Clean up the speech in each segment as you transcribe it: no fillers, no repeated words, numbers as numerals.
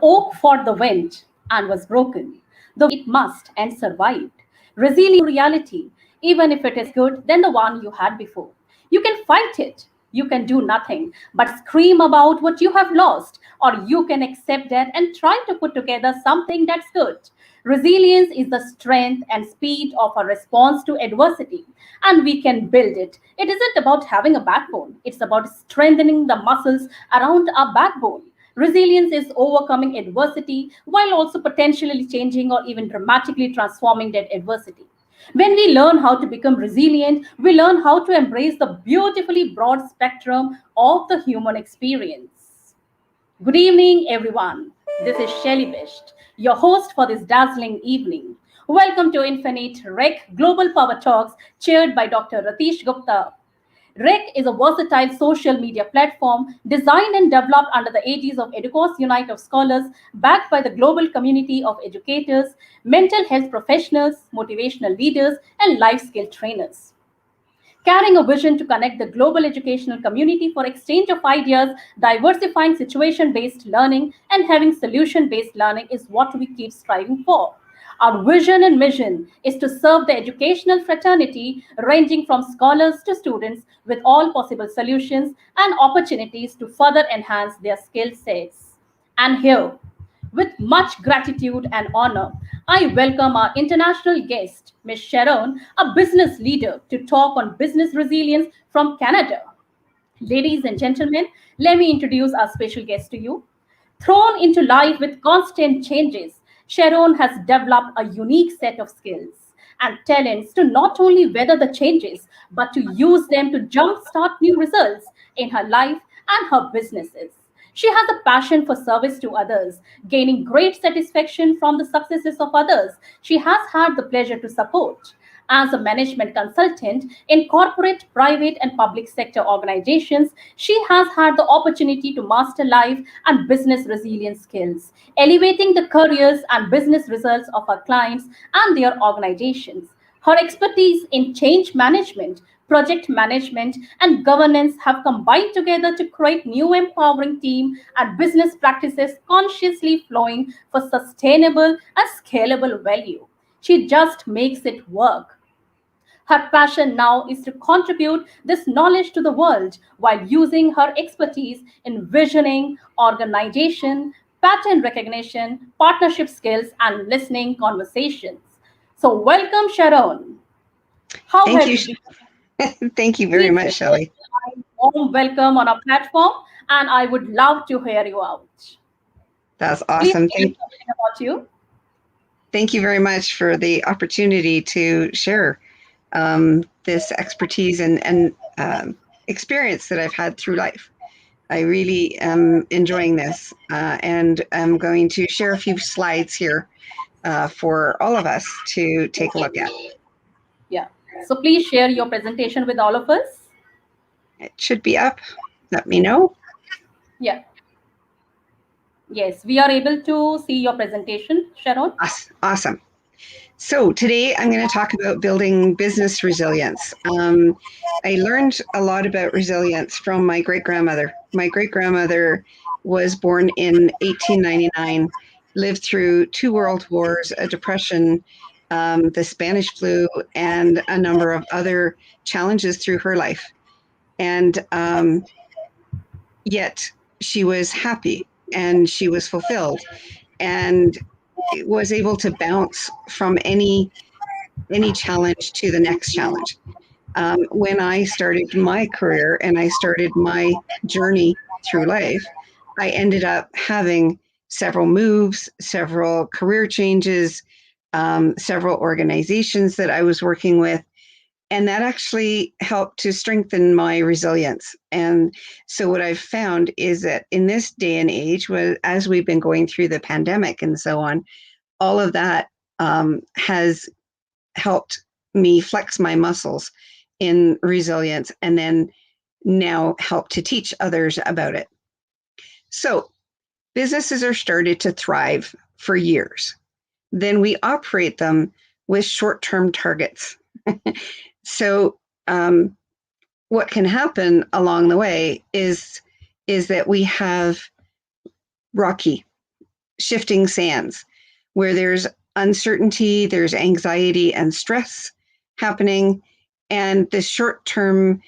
oak fought the wind and was broken, though it must and survived. Resilient reality, even if it is good than the one you had before. You can fight it, you can do nothing but scream about what you have lost, or you can accept that and try to put together something that's good. Resilience is the strength and speed of a response to adversity, and we can build it. It isn't about having a backbone, it's about strengthening the muscles around our backbone. Resilience is overcoming adversity while also potentially changing or even dramatically transforming that adversity. When we learn how to become resilient, we learn how to embrace the beautifully broad spectrum of the human experience. Good evening, everyone. This is Shelly Best, your host for this dazzling evening. Welcome to Infinite Rec Global Power Talks, chaired by Dr. Ratish Gupta. REC is a versatile social media platform designed and developed under the aegis of Edukos Unite of Scholars, backed by the global community of educators, mental health professionals, motivational leaders, and life skill trainers. Carrying a vision to connect the global educational community for exchange of ideas, diversifying situation based learning, and having solution based learning is what we keep striving for. Our vision and mission is to serve the educational fraternity, ranging from scholars to students, with all possible solutions and opportunities to further enhance their skill sets. And here, with much gratitude and honor, I welcome our international guest, Ms. Sharon, a business leader, to talk on business resilience from Canada. Ladies and gentlemen, let me introduce our special guest to you. Thrown into life with constant changes, Sharon has developed a unique set of skills and talents to not only weather the changes, but to use them to jumpstart new results in her life and her businesses. She has a passion for service to others, gaining great satisfaction from the successes of others she has had the pleasure to support. As a management consultant in corporate, private, and public sector organizations, she has had the opportunity to master life and business resilience skills, elevating the careers and business results of her clients and their organizations. Her expertise in change management, project management, and governance have combined together to create new empowering team and business practices consciously flowing for sustainable and scalable value. She just makes it work. Her passion now is to contribute this knowledge to the world while using her expertise in visioning, organization, pattern recognition, partnership skills, and listening conversations. So, welcome, Sharon. How Thank have you. you been? Thank you very Please much, Shelley. accept a warm welcome on our platform, and I would love to hear you out. That's Please awesome. tell us something about you. Thank you very much for the opportunity to share this expertise and experience that I've had through life. I really am enjoying this, and I'm going to share a few slides here for all of us to take a look at. Yeah. So please share your presentation with all of us. It should be up. Let me know. Yeah. Yes, we are able to see your presentation, Sharon. Awesome. So today I'm going to talk about building business resilience. I learned a lot about resilience from my great-grandmother. My great-grandmother was born in 1899, lived through two world wars, a depression, the Spanish flu, and a number of other challenges through her life. And yet she was happy and she was fulfilled and was able to bounce from any challenge to the next challenge. When I started my career and I started my journey through life, I ended up having several moves, several career changes, several organizations that I was working with. And that actually helped to strengthen my resilience. And so what I've found is that in this day and age, as we've been going through the pandemic and so on, all of that has helped me flex my muscles in resilience and then now help to teach others about it. So businesses are started to thrive for years. Then we operate them with short-term targets. So what can happen along the way is that we have rocky shifting sands, where there's uncertainty, there's anxiety and stress happening, and the short term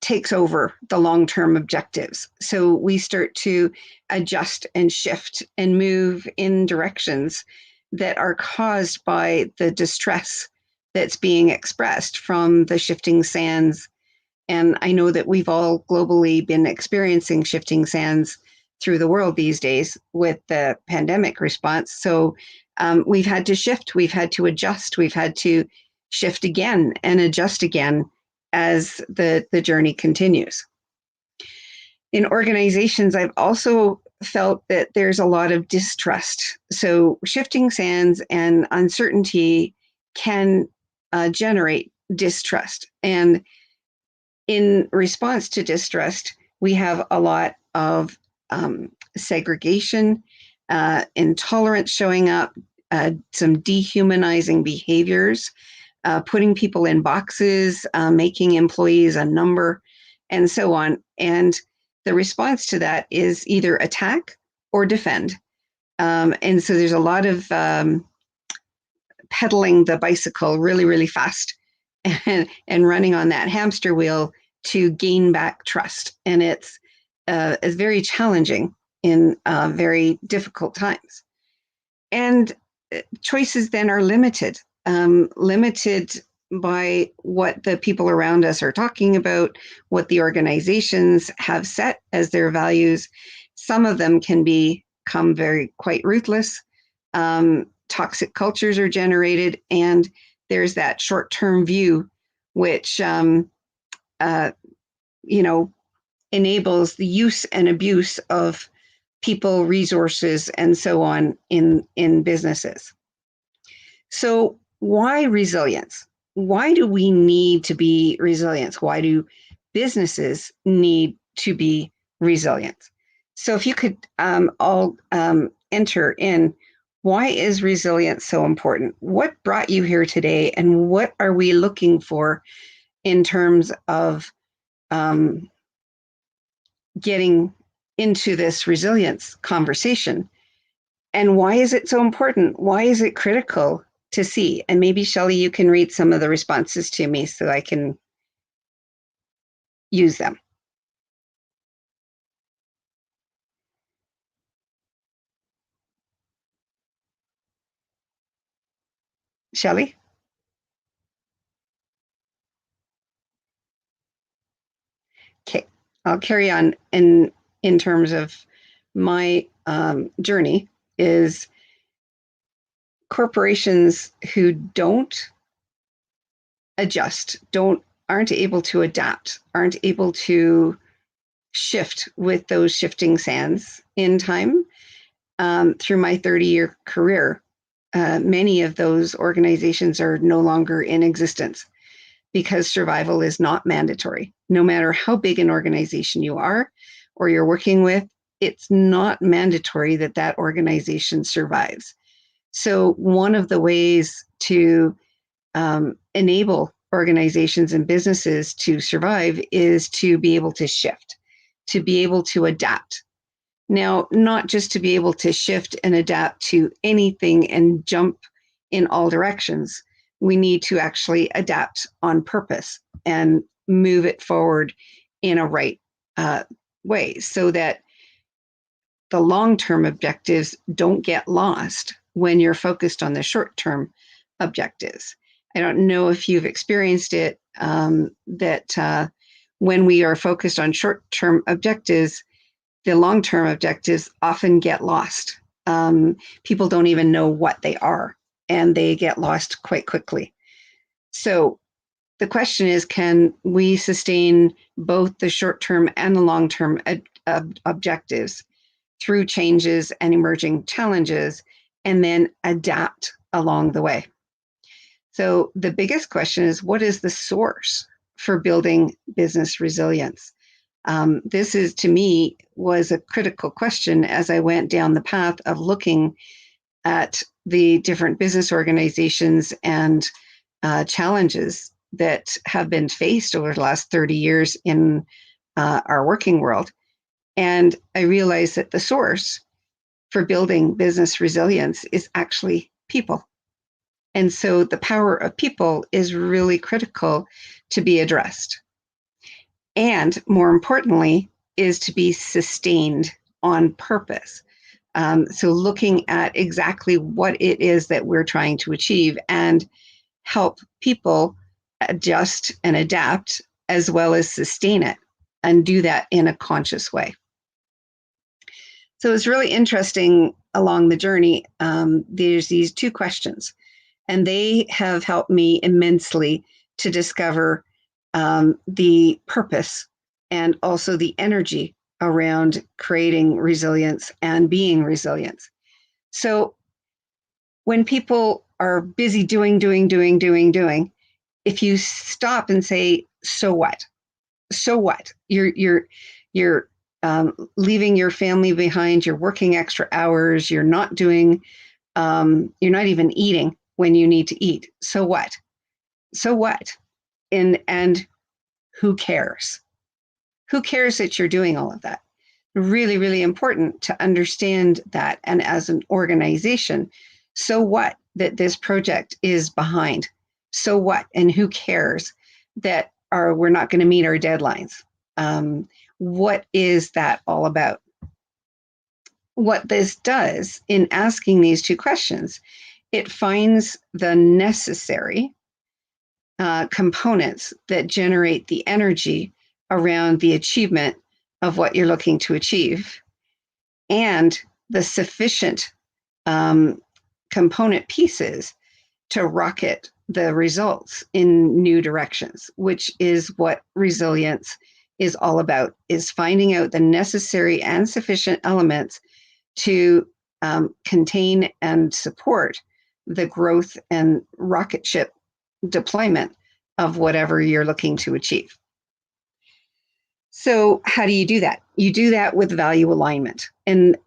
takes over the long term objectives. So we start to adjust and shift and move in directions that are caused by the distress that's being expressed from the shifting sands. And I know that we've all globally been experiencing shifting sands through the world these days with the pandemic response. So we've had to shift, we've had to adjust, we've had to shift again and adjust again as the journey continues. In organizations, I've also felt that there's a lot of distrust. So shifting sands and uncertainty can generate distrust. And in response to distrust, we have a lot of segregation, intolerance showing up, some dehumanizing behaviors, putting people in boxes, making employees a number, and so on. And the response to that is either attack or defend. And so there's a lot of pedaling the bicycle really, really fast and running on that hamster wheel to gain back trust. And it's very challenging in very difficult times. And choices then are limited, limited by what the people around us are talking about, what the organizations have set as their values. Some of them can become quite ruthless. Toxic cultures are generated, and there's that short-term view, which enables the use and abuse of people, resources, and so on in businesses. So why resilience? Why do we need to be resilient? Why do businesses need to be resilient? So if you could all enter in, why is resilience so important? What brought you here today, and what are we looking for in terms of getting into this resilience conversation? And why is it so important? Why is it critical to see? And maybe, Shelley, you can read some of the responses to me so I can use them. Shelley? Okay, I'll carry on in terms of my journey. Is corporations who don't adjust, aren't able to adapt, aren't able to shift with those shifting sands in time. Through my 30-year career, many of those organizations are no longer in existence because survival is not mandatory. No matter how big an organization you are or you're working with, it's not mandatory that that organization survives. So one of the ways to enable organizations and businesses to survive is to be able to shift, to be able to adapt. Now, not just to be able to shift and adapt to anything and jump in all directions. We need to actually adapt on purpose and move it forward in a right way so that the long-term objectives don't get lost when you're focused on the short-term objectives. I don't know if you've experienced it, that when we are focused on short-term objectives, the long-term objectives often get lost. People don't even know what they are, and they get lost quite quickly. So the question is, can we sustain both the short-term and the long-term objectives through changes and emerging challenges, and then adapt along the way? So the biggest question is, what is the source for building business resilience? This is, to me, was a critical question as I went down the path of looking at the different business organizations and challenges that have been faced over the last 30 years in our working world. And I realized that the source for building business resilience is actually people. And so the power of people is really critical to be addressed. And more importantly, is to be sustained on purpose. So looking at exactly what it is that we're trying to achieve and help people adjust and adapt as well as sustain it and do that in a conscious way. So it's really interesting along the journey. There's these two questions, and they have helped me immensely to discover the purpose and also the energy around creating resilience and being resilient. So when people are busy doing, if you stop and say, so what? So what? You're leaving your family behind. You're working extra hours. You're not doing. You're not even eating when you need to eat. So what? So what? And who cares? Who cares that you're doing all of that? Really, really important to understand that. And as an organization, so what that this project is behind? So what? And who cares that we're not going to meet our deadlines? What is that all about? What this does in asking these two questions, it finds the necessary components that generate the energy around the achievement of what you're looking to achieve, and the sufficient component pieces to rocket the results in new directions, which is what resilience is all about, is finding out the necessary and sufficient elements to contain and support the growth and rocket ship deployment of whatever you're looking to achieve. So how do you do that? You do that with value alignment. And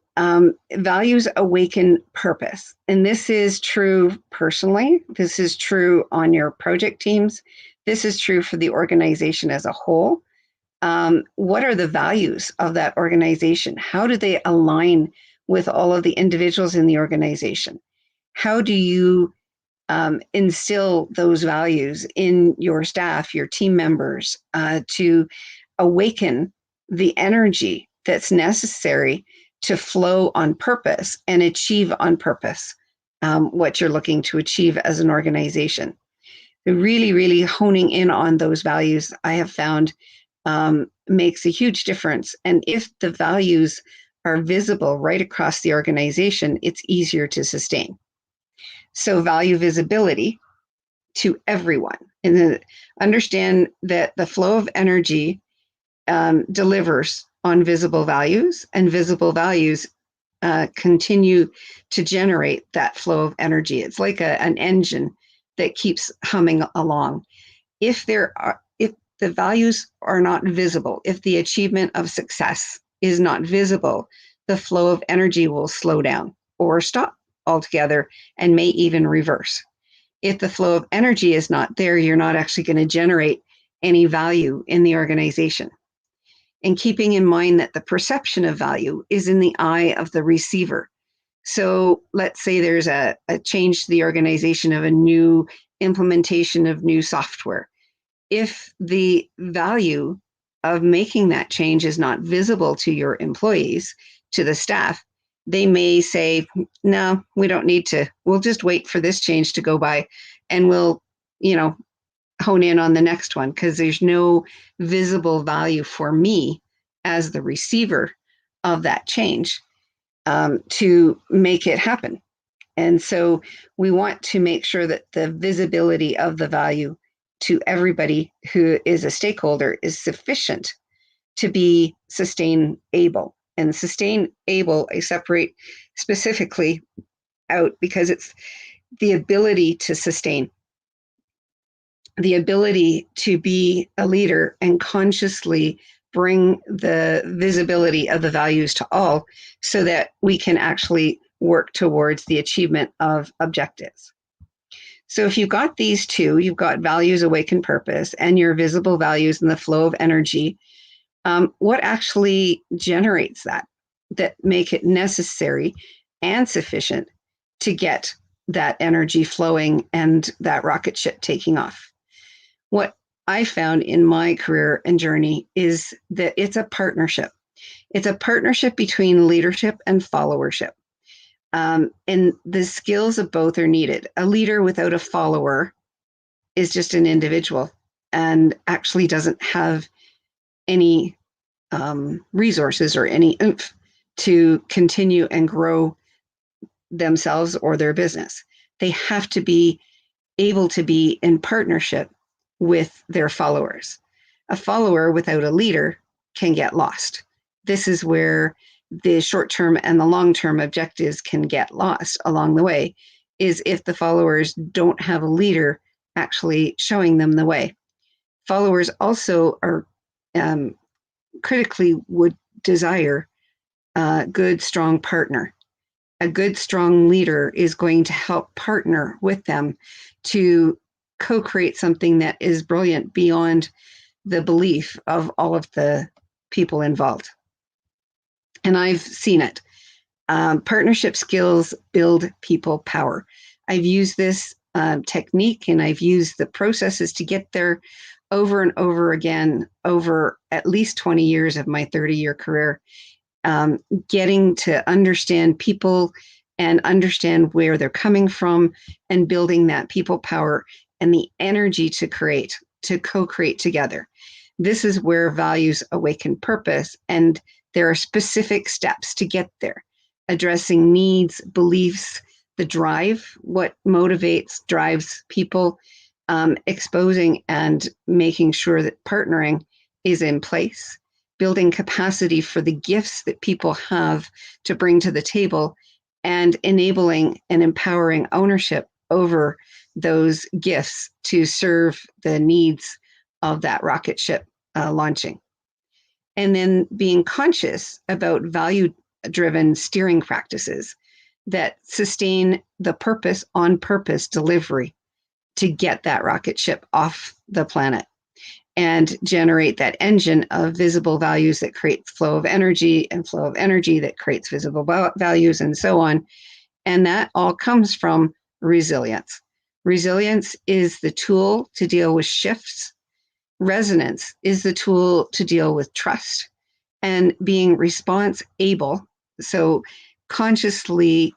values awaken purpose. And this is true personally. This is true on your project teams. This is true for the organization as a whole. What are the values of that organization? How do they align with all of the individuals in the organization? How do you instill those values in your staff, your team members, to awaken the energy that's necessary to flow on purpose and achieve on purpose what you're looking to achieve as an organization? Really, really honing in on those values, I have found, makes a huge difference. And if the values are visible right across the organization, it's easier to sustain. So value visibility to everyone, and understand that the flow of energy delivers on visible values, and visible values continue to generate that flow of energy. It's like an engine that keeps humming along. If the values are not visible, if the achievement of success is not visible, the flow of energy will slow down or stop altogether and may even reverse. If the flow of energy is not there, you're not actually going to generate any value in the organization. And keeping in mind that the perception of value is in the eye of the receiver. So let's say there's a change to the organization of a new implementation of new software. If the value of making that change is not visible to your employees, to the staff, they may say, no, we don't need to. We'll just wait for this change to go by, and we'll, hone in on the next one, because there's no visible value for me as the receiver of that change to make it happen. And so we want to make sure that the visibility of the value to everybody who is a stakeholder is sufficient to be sustain-able. And sustain-able, I separate specifically out because it's the ability to sustain, the ability to be a leader and consciously bring the visibility of the values to all, so that we can actually work towards the achievement of objectives. So if you've got these two, you've got values, awaken purpose, and your visible values and the flow of energy, what actually generates that? that make it necessary and sufficient to get that energy flowing and that rocket ship taking off. What I found in my career and journey is that it's a partnership. It's a partnership between leadership and followership. And the skills of both are needed. A leader without a follower is just an individual and actually doesn't have any resources or any oomph to continue and grow themselves or their business. They have to be able to be in partnership with their followers. A follower without a leader can get lost. This is where the short-term and the long-term objectives can get lost along the way, is if the followers don't have a leader actually showing them the way. Followers also are critically would desire a good, strong partner. A good, strong leader is going to help partner with them to co-create something that is brilliant beyond the belief of all of the people involved. And I've seen it. Partnership skills build people power. I've used this technique and I've used the processes to get there over and over again over at least 20 years of my 30-year career. Getting to understand people and understand where they're coming from and building that people power and the energy to create, to co-create together. This is where values awaken purpose, and there are specific steps to get there. Addressing needs, beliefs, the drive, what motivates, drives people, exposing and making sure that partnering is in place, building capacity for the gifts that people have to bring to the table, and enabling and empowering ownership over those gifts to serve the needs of that rocket ship launching. And then being conscious about value-driven steering practices that sustain the purpose on purpose delivery to get that rocket ship off the planet and generate that engine of visible values that creates flow of energy, and flow of energy that creates visible values, and so on. And that all comes from resilience. Resilience is the tool to deal with shifts. Resonance is the tool to deal with trust and being response able. So consciously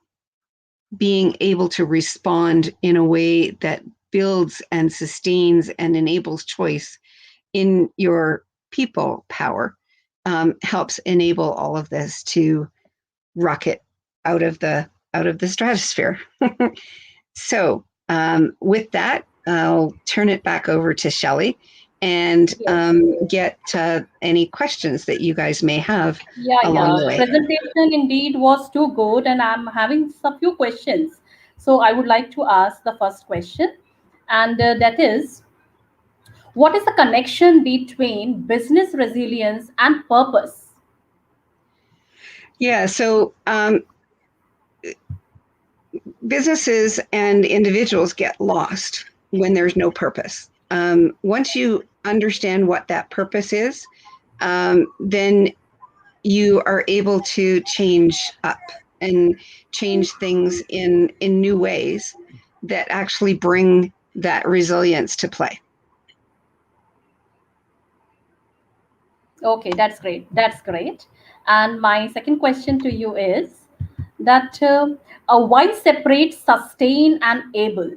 being able to respond in a way that builds and sustains and enables choice in your people power helps enable all of this to rocket out of the stratosphere. So with that, I'll turn it back over to Shelley and get any questions that you guys may have along the way. Presentation indeed was too good, and I'm having a few questions. So I would like to ask the first question, and that is, what is the connection between business resilience and purpose? Yeah, so businesses and individuals get lost when there's no purpose. Once you understand what that purpose is, then you are able to change up and change things in new ways that actually bring that resilience to play. Okay, that's great. That's great. And my second question to you is that why separate sustain and able?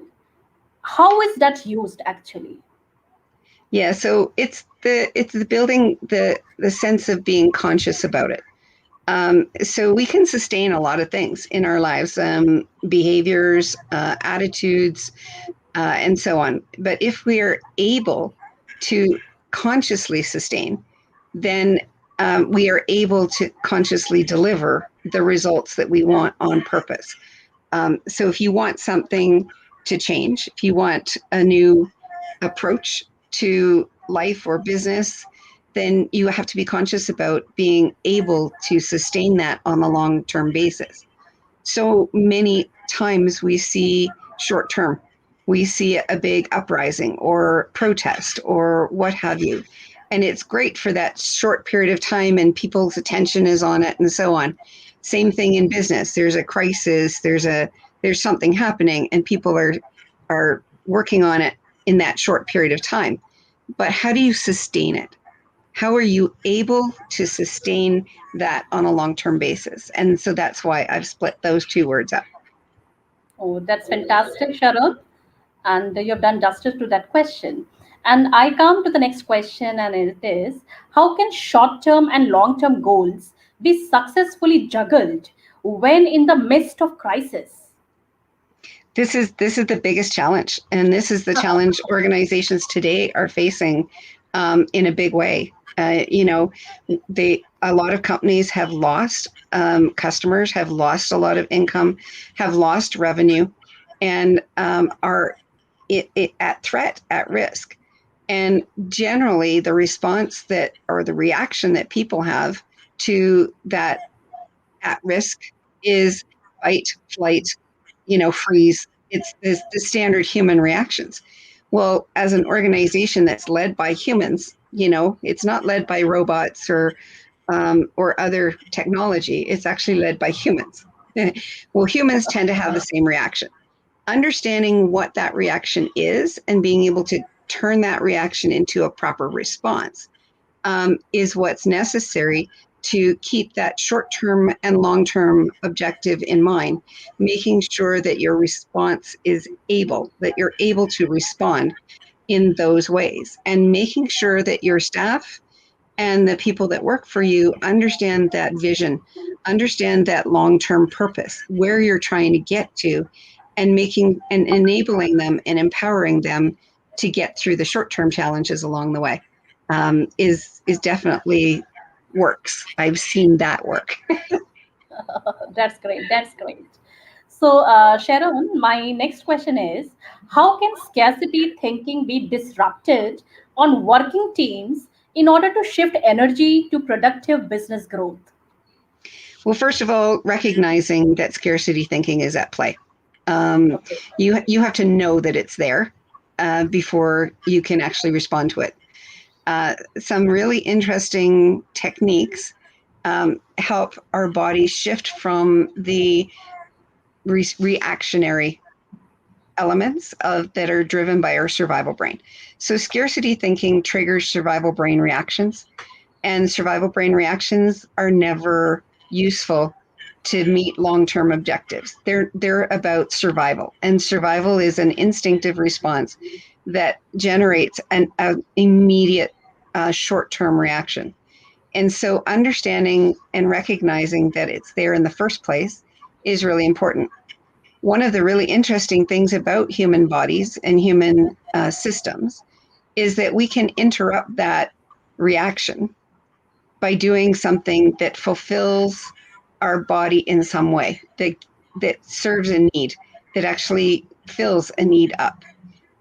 How is that used actually? Yeah, so it's the building the sense of being conscious about it. So we can sustain a lot of things in our lives, behaviors, attitudes, and so on. But if we are able to consciously sustain, then we are able to consciously deliver the results that we want on purpose. So if you want something to change, if you want a new approach to life or business, then you have to be conscious about being able to sustain that on a long-term basis. So many times we see short-term, we see a big uprising or protest or what have you. and it's great for that short period of time, and people's attention is on it, and so on. Same thing in business. There's a crisis. There's something happening, and people are working on it in that short period of time. But how do you sustain it? How are you able to sustain that on a long-term basis? And so that's why I've split those two words up. Oh, that's fantastic, Sharon. And you've done justice to that question. And I come to the next question, and it is, how can short term and long term goals be successfully juggled when in the midst of crisis? This is the biggest challenge, and this is the challenge organizations today are facing in a big way. A lot of companies have lost customers, have lost a lot of income, have lost revenue, and are at threat, at risk. And generally, the response that or the reaction that people have to that at risk is fight, flight, freeze. It's the standard human reactions. Well, as an organization that's led by humans, it's not led by robots or other technology. It's actually led by humans. Well, humans tend to have the same reaction. Understanding what that reaction is and being able to turn that reaction into a proper response is what's necessary to keep that short-term and long-term objective in mind, making sure that your response that you're able to respond in those ways, and making sure that your staff and the people that work for you understand that vision, understand that long-term purpose, where you're trying to get to, and making and enabling them and empowering them to get through the short-term challenges along the way is definitely works. I've seen that work. That's great. That's great. So, Sharon, my next question is, how can scarcity thinking be disrupted on working teams in order to shift energy to productive business growth? Well, first of all, recognizing that scarcity thinking is at play. Okay. You have to know that it's there before you can actually respond to it. Some really interesting techniques help our body shift from the reactionary elements that are driven by our survival brain. So scarcity thinking triggers survival brain reactions, and survival brain reactions are never useful to meet long-term objectives. They're about survival, and survival is an instinctive response that generates an immediate short-term reaction. And so understanding and recognizing that it's there in the first place is really important. One of the really interesting things about human bodies and human systems is that we can interrupt that reaction by doing something that fulfills our body in some way, that serves a need, that actually fills a need up.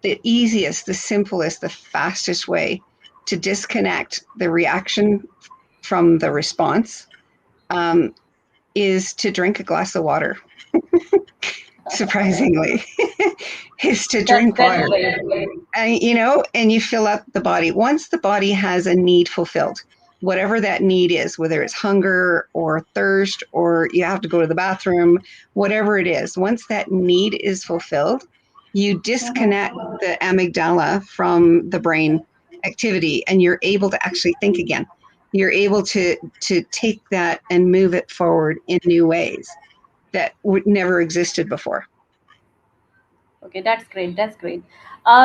The easiest, the simplest, the fastest way to disconnect the reaction from the response is to drink a glass of water. Surprisingly, is to drink That's water. great. And you fill up the body. Once the body has a need fulfilled, whatever that need is, whether it's hunger or thirst or you have to go to the bathroom, whatever it is, once that need is fulfilled, you disconnect the amygdala from the brain activity, and you're able to actually think again. You're able to take that and move it forward in new ways that would never existed before. Okay, that's great. That's great.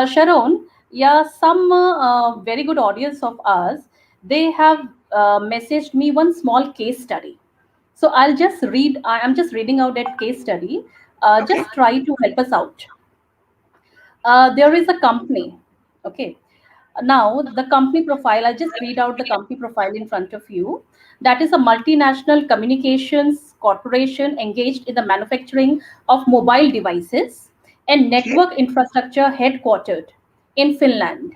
Sharon, yeah, some very good audience of us, they have messaged me one small case study. So I'll just read, I'm just reading out that case study. Okay. Just try to help us out. There is a company. Okay. Now, the company profile, I'll just read out the company profile in front of you. That is a multinational communications corporation engaged in the manufacturing of mobile devices and Okay. network infrastructure headquartered in Finland.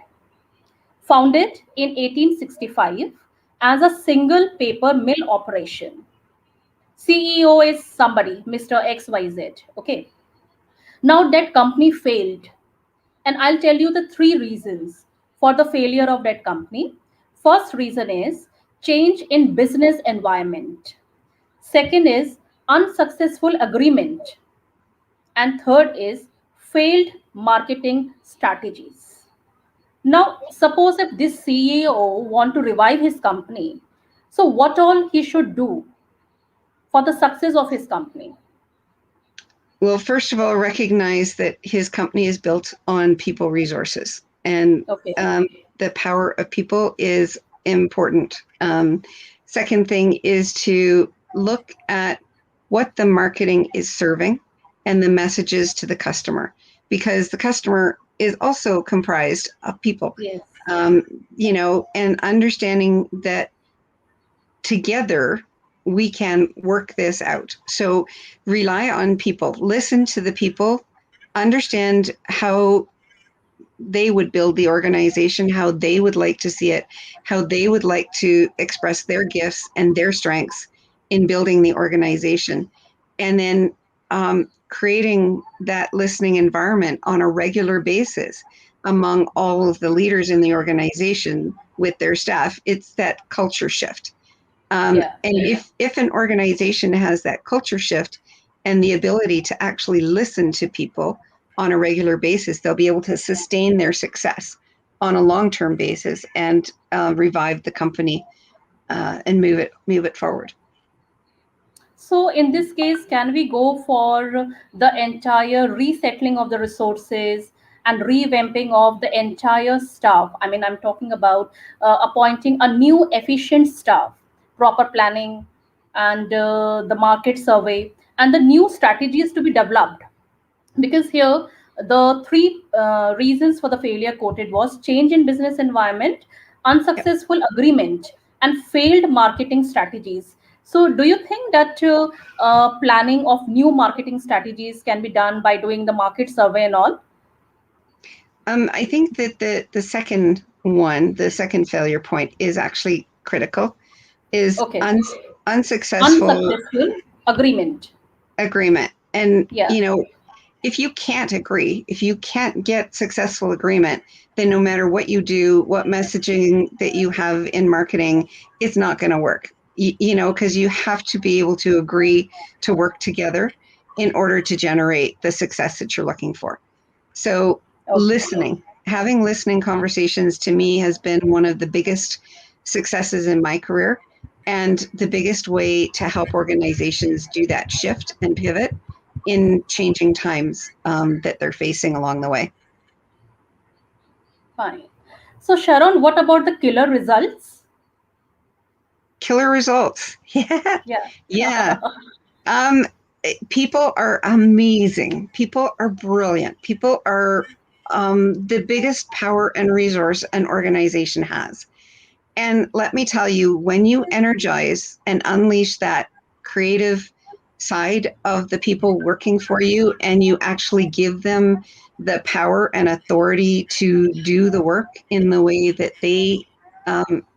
Founded in 1865 as a single paper mill operation. CEO is somebody, Mr. XYZ. Okay. Now that company failed, and I'll tell you the three reasons for the failure of that company. First reason is change in business environment. Second is unsuccessful agreement. And third is failed marketing strategies. Now, suppose if this CEO want to revive his company, so what all he should do for the success of his company? Well, first of all, recognize that his company is built on people resources, and Okay. the power of people is important. Second thing is to look at what the marketing is serving and the messages to the customer, because the customer is also comprised of people. Yes. And understanding that together we can work this out. So rely on people, listen to the people, understand how they would build the organization, how they would like to see it, how they would like to express their gifts and their strengths in building the organization. And then creating that listening environment on a regular basis among all of the leaders in the organization with their staff. It's that culture shift. Yeah. And if an organization has that culture shift and the ability to actually listen to people on a regular basis, they'll be able to sustain their success on a long-term basis and revive the company and move it forward. So in this case, can we go for the entire resettling of the resources and revamping of the entire staff? I mean, I'm talking about appointing a new efficient staff, proper planning, and the market survey, and the new strategies to be developed. Because here the three reasons for the failure quoted was change in business environment, Yep. unsuccessful agreement, and failed marketing strategies. So do you think that planning of new marketing strategies can be done by doing the market survey and all? I think that the second one, the second failure point, is actually critical. Is Okay. unsuccessful Unsuccessful agreement. agreement, and Yeah. if you can't agree, if you can't get successful agreement, then no matter what you do, what messaging that you have in marketing, it's not going to work. Because you have to be able to agree to work together in order to generate the success that you're looking for. So, Okay. having listening conversations to me has been one of the biggest successes in my career, and the biggest way to help organizations do that shift and pivot in changing times that they're facing along the way. Fine. So Sharon, what about the killer results? Killer results. Yeah. Yeah. Yeah. Um, People are amazing. People are brilliant. People are the biggest power and resource an organization has. And let me tell you, when you energize and unleash that creative side of the people working for you, and you actually give them the power and authority to do the work in the way that they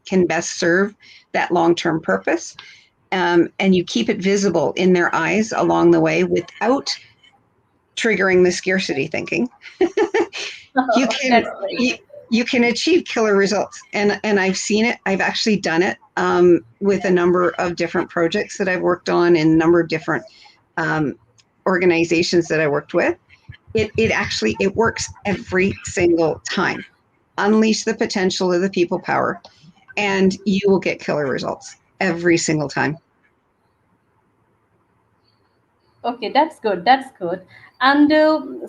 can best serve that long-term purpose, and you keep it visible in their eyes along the way without triggering the scarcity thinking, you can That's great. you, you can achieve killer results. And I've seen it. I've actually done it with a number of different projects that I've worked on in a number of different um, organizations that I worked with. It works every single time. Unleash the potential of the people power, and you will get killer results every single time. Okay, that's good. That's good. And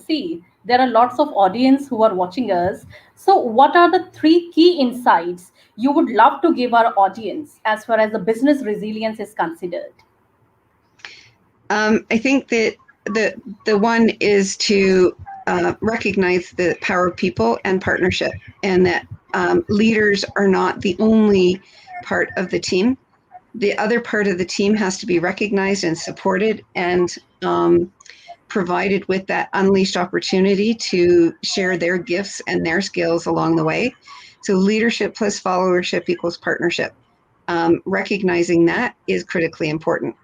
see, there are lots of audience who are watching us. So, what are the three key insights you would love to give our audience as far as the business resilience is considered? I think that the one is to recognize the power of people and partnership, and that leaders are not the only part of the team. The other part of the team has to be recognized and supported, and provided with that unleashed opportunity to share their gifts and their skills along the way. So leadership plus followership equals partnership. Recognizing that is critically important.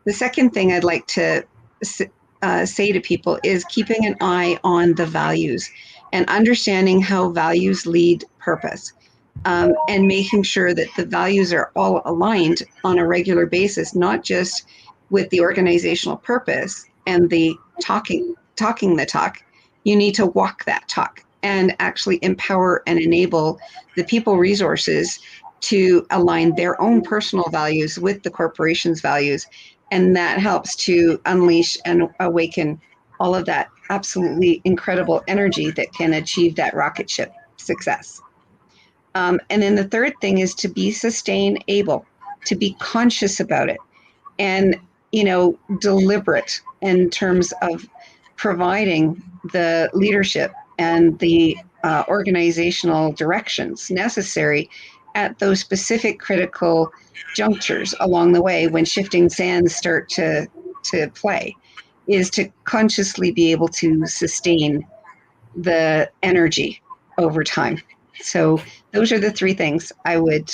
The second thing I'd like to say to people is keeping an eye on the values and understanding how values lead purpose. and making sure that the values are all aligned on a regular basis, not just with the organizational purpose and the talking the talk. You need to walk that talk and actually empower and enable the people resources to align their own personal values with the corporation's values. And that helps to unleash and awaken all of that absolutely incredible energy that can achieve that rocket ship success. And then the third thing is to be sustainable, to be conscious about it, and deliberate in terms of providing the leadership and the organizational directions necessary at those specific critical junctures along the way when shifting sands start to play, is to consciously be able to sustain the energy over time. So those are the three things I would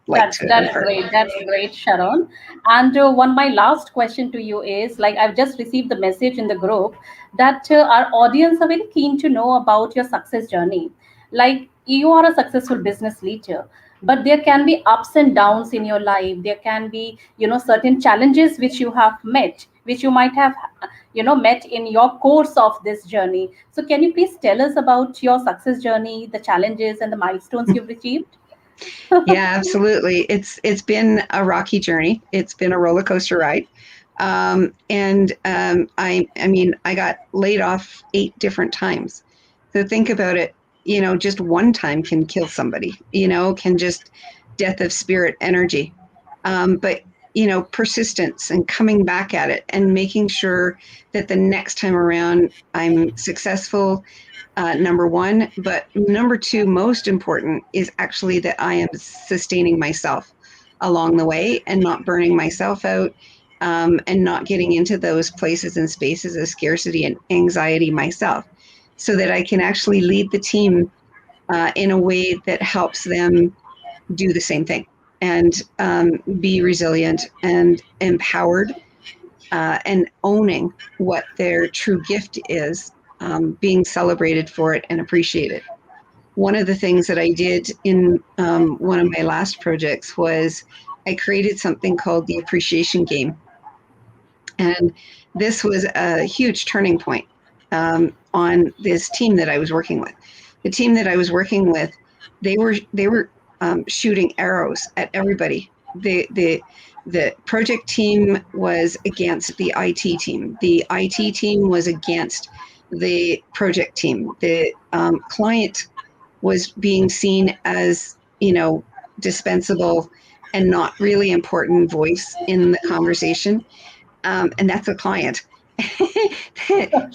like to That's impart. great. That's great, Sharon. And one my last question to you is like I've just received the message in the group that our audience are very keen to know about your success journey. Like you are a successful business leader, but there can be ups and downs in your life. There can be certain challenges which you have met, which you might have met in your course of this journey. So can you please tell us about your success journey, the challenges and the milestones you've achieved? Yeah, absolutely. It's been a rocky journey. It's been a roller coaster ride. I mean, I got laid off 8 different times. So think about it. Just one time can kill somebody. Can just death of spirit energy. But persistence and coming back at it and making sure that the next time around I'm successful, number one. But number two, most important, is actually that I am sustaining myself along the way and not burning myself out, and not getting into those places and spaces of scarcity and anxiety myself, so that I can actually lead the team in a way that helps them do the same thing and be resilient and empowered, and owning what their true gift is, being celebrated for it and appreciated. One of the things that I did in one of my last projects was I created something called the appreciation game. And this was a huge turning point on this team that I was working with. The team that I was working with, they were shooting arrows at everybody. The project team was against the IT team. The IT team was against the project team. The client was being seen as, dispensable and not really important voice in the conversation. And that's a client.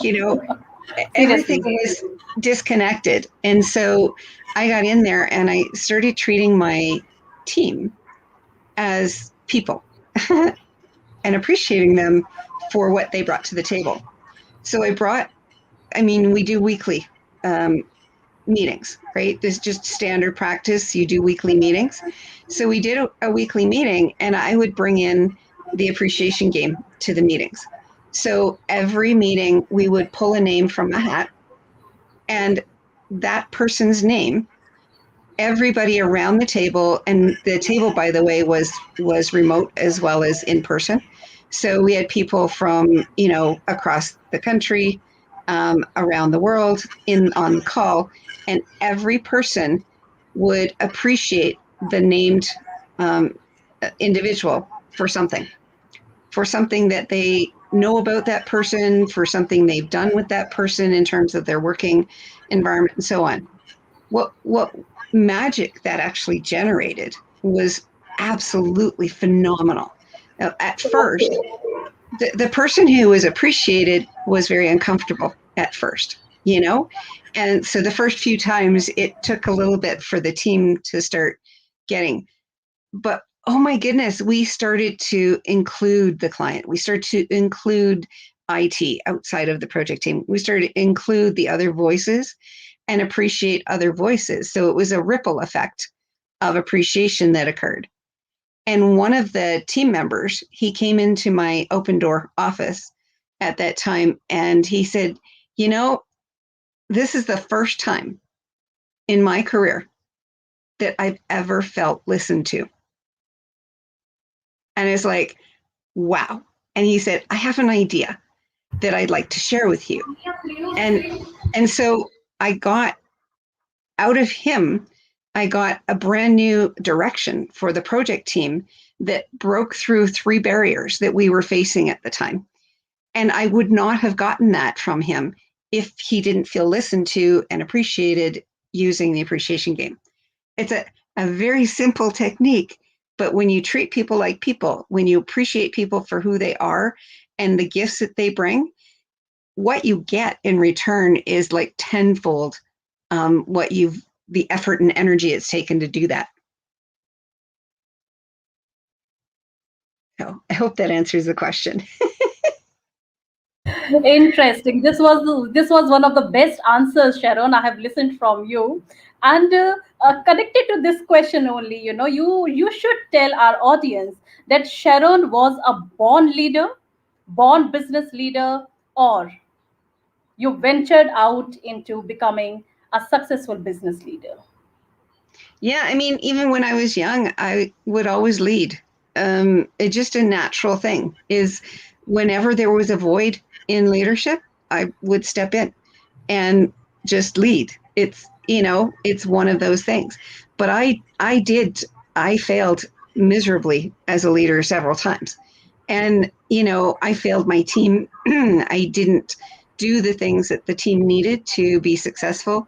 you know, Everything Seriously. was disconnected. And so I got in there and I started treating my team as people and appreciating them for what they brought to the table. So we do weekly um, meetings, right? There's just standard practice. You do weekly meetings. So we did a weekly meeting, and I would bring in the appreciation game to the meetings. So every meeting, we would pull a name from a hat, and that person's name, everybody around the table, and the table, by the way, was remote as well as in person. So we had people from across the country, around the world, in on the call, and every person would appreciate the named um, individual for something that they know about that person, for something they've done with that person in terms of their working environment and so on. What magic that actually generated was absolutely phenomenal. Now, at first, the person who was appreciated was very uncomfortable at first, and so the first few times it took a little bit for the team to start getting, but oh my goodness, we started to include the client. We started to include IT outside of the project team. We started to include the other voices and appreciate other voices. So it was a ripple effect of appreciation that occurred. And one of the team members, he came into my open door office at that time and he said, this is the first time in my career that I've ever felt listened to. And it's like, wow. And he said, I have an idea that I'd like to share with you. And so I got out of him, I got a brand new direction for the project team that broke through 3 barriers that we were facing at the time. And I would not have gotten that from him if he didn't feel listened to and appreciated using the appreciation game. It's a very simple technique, but when you treat people like people, when you appreciate people for who they are and the gifts that they bring, what you get in return is like tenfold the effort and energy it's taken to do that. So I hope that answers the question. Interesting. This was one of the best answers, Sharon, I have listened from you. And connected to this question only, you should tell our audience that Sharon was a born leader, born business leader, or you ventured out into becoming a successful business leader. Yeah, I mean, even when I was young, I would always lead. It's just a natural thing is whenever there was a void in leadership, I would step in and just lead. It's one of those things. But I failed miserably as a leader several times. And, I failed my team. I didn't do the things that the team needed to be successful.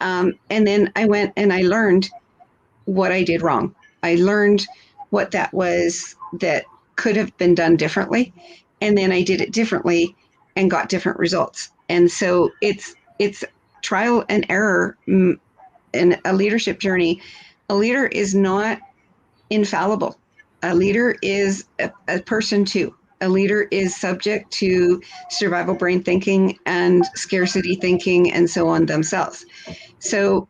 And then I went and I learned what I did wrong. I learned what that was that could have been done differently. And then I did it differently and got different results. And so it's trial and error in a leadership journey. A leader is not infallible. A leader is a person too. A leader is subject to survival brain thinking and scarcity thinking and so on themselves. So,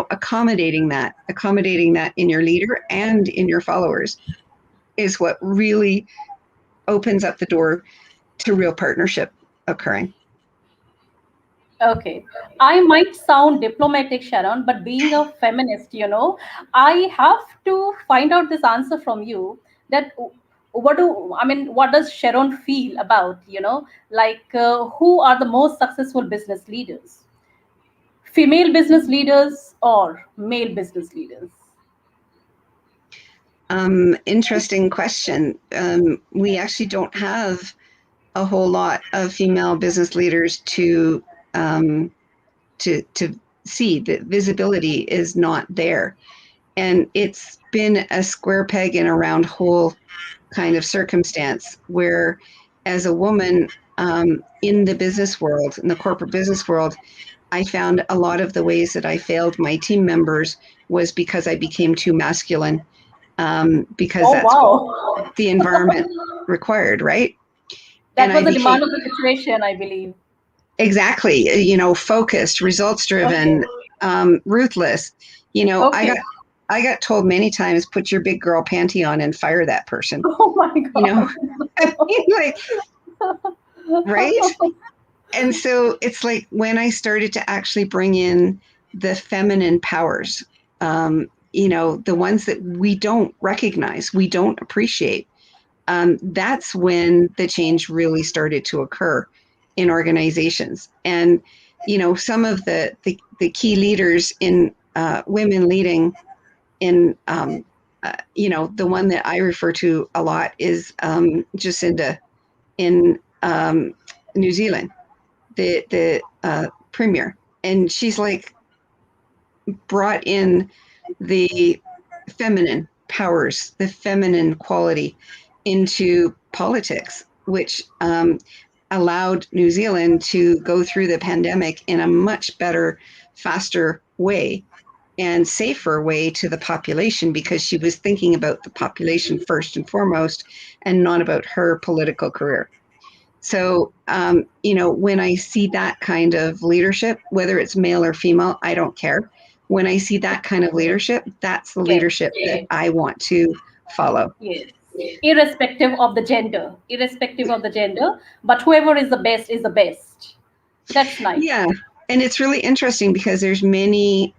accommodating that in your leader and in your followers is what really opens up the door to real partnership occurring. Okay. I might sound diplomatic, Sharon, but being a feminist, I have to find out this answer from you that what does Sharon feel about, like who are the most successful business leaders? Female business leaders or male business leaders? Interesting question. We actually don't have a whole lot of female business leaders to see. The visibility is not there, and it's been a square peg in a round hole kind of circumstance where, as a woman in the business world, in the corporate business world, I found a lot of the ways that I failed my team members was because I became too masculine, because Oh, that's what wow. the environment required, right? And That I was the became demand of the situation, I believe. exactly, focused, results Okay. driven, ruthless. Okay. I got told many times, put your big girl panty on and fire that person. Oh my You know, God. I mean, like, right? And so it's like when I started to actually bring in the feminine powers, the ones that we don't recognize, we don't appreciate, that's when the change really started to occur in organizations. And, some of the key leaders in women leading in, the one that I refer to a lot is Jacinda in New Zealand, the premier. And she's like brought in the feminine powers, the feminine quality into politics, which allowed New Zealand to go through the pandemic in a much better, faster way and safer way to the population, because she was thinking about the population first and foremost and not about her political career. So, when I see that kind of leadership, whether it's male or female, I don't care. When I see that kind of leadership, that's the Yes. leadership that I want to follow. Yes. Irrespective of the gender, but whoever is the best is the best. That's nice. Yeah. And it's really interesting because there's many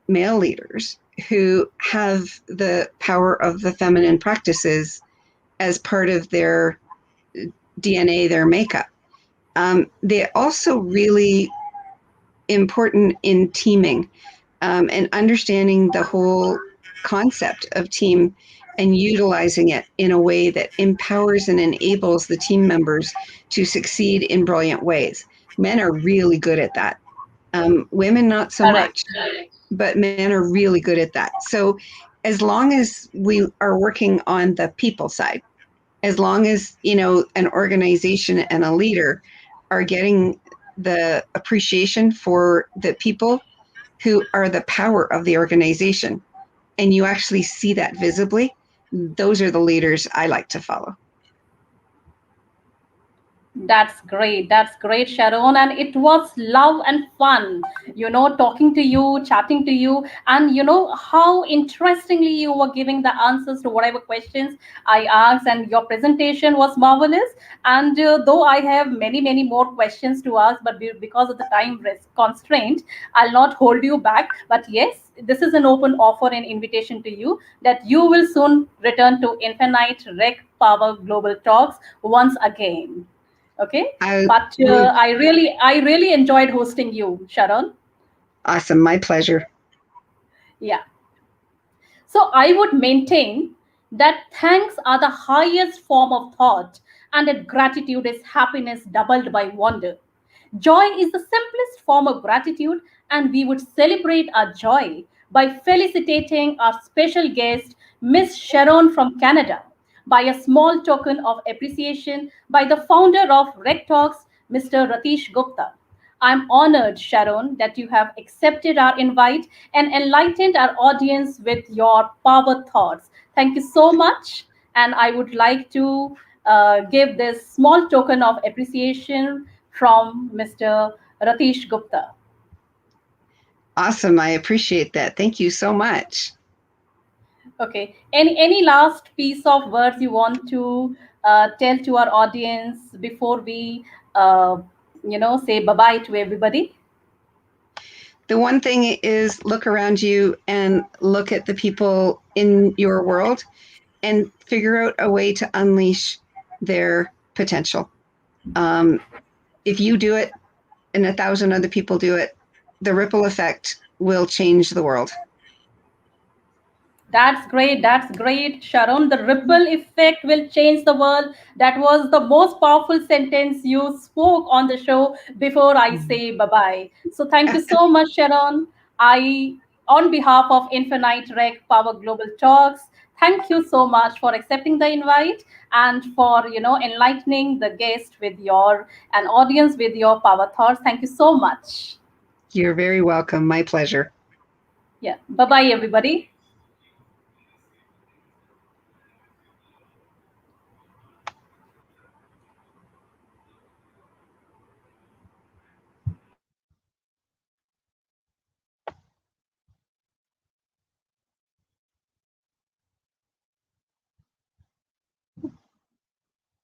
male leaders who have the power of the feminine practices as part of their DNA, their makeup. They're also really important in teaming, and understanding the whole concept of team and utilizing it in a way that empowers and enables the team members to succeed in brilliant ways. Men are really good at that. Women, not so Correct. much, but men are really good at that. So, as long as we are working on the people side, as long as an organization and a leader are getting the appreciation for the people who are the power of the organization, and you actually see that visibly, those are the leaders I like to follow. That's great. That's great, Sharon. And it was love and fun, talking to you, chatting to you, and how interestingly you were giving the answers to whatever questions I asked. And your presentation was marvelous. And though I have many, many more questions to ask, but because of the time constraint, I'll not hold you back. But yes, this is an open offer and invitation to you that you will soon return to Infinite Rec Power Global Talks once again. Okay, I but would. I really enjoyed hosting you, Sharon. Awesome, my pleasure. Yeah. So I would maintain that thanks are the highest form of thought, and that gratitude is happiness doubled by wonder. Joy is the simplest form of gratitude, and we would celebrate our joy by felicitating our special guest, Miss Sharon from Canada, by a small token of appreciation by the founder of Rec Talks, Mr. Ratish Gupta. I'm honored, Sharon, that you have accepted our invite and enlightened our audience with your power thoughts. Thank you so much. And I would like to give this small token of appreciation from Mr. Ratish Gupta. Awesome, I appreciate that. Thank you so much. Okay. Any last piece of words you want to tell to our audience before we, uh, say bye bye to everybody? The one thing is, look around you and look at the people in your world and figure out a way to unleash their potential. If you do it and 1,000 other people do it, the ripple effect will change the world. That's great. That's great, Sharon. The ripple effect will change the world. That was the most powerful sentence you spoke on the show before I say bye bye. So, thank you so much, Sharon. On behalf of Infinite Rec Power Global Talks, thank you so much for accepting the invite and for enlightening the guest with your an audience with your power thoughts. Thank you so much. You're very welcome. My pleasure. Yeah. Bye bye, everybody.